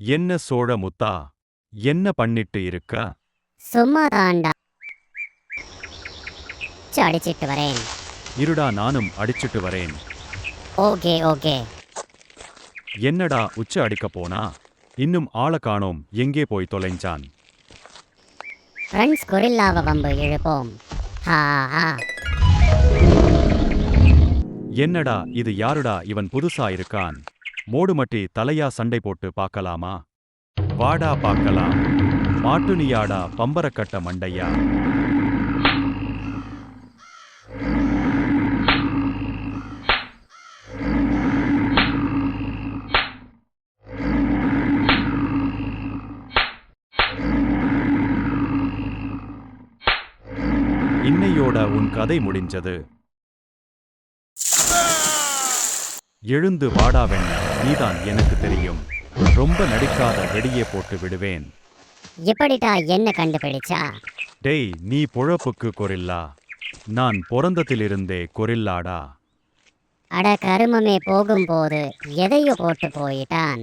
என்ன சோழ முத்தா, என்ன பண்ணிட்டு இருக்க? சும்மா தாண்டா அடிச்சிட்டு வரேன். இருடா, நானும் அடிச்சிட்டு வரேன். Okay okay. என்னடா உச்ச அடிக்க போனா? இன்னும் ஆள காணோம், எங்கே போய் தொலைஞ்சான்? ஃப்ரெண்ட்ஸ் கொரில்லாவ வம்பு இழுப்போம். ஹா ஹா. என்னடா இது, யாருடா இவன் புதுசா இருக்கான்? மோடுமட்டி தலையா, சண்டை போட்டு பார்க்கலாமா? வாடா பார்க்கலாம். மாட்டுனியாடா பம்பரக்கட்ட மண்டையா? இன்னையோட உன் கதை முடிஞ்சது. எழுந்து வாடா வெண்ண, நீதான் எனக்கு தெரியும். ரொம்ப நடிக்காத, வெடியே போட்டு விடுவேன். எப்படிடா என்ன கண்டுபிடிச்சா? டேய், நீ பொழப்புக்கு கொரில்லா. நான் பொறந்ததிலிருந்தே கொரில்லாடா. அட கருமமே, போகும்போது எதையோ போட்டு போயிட்டான்.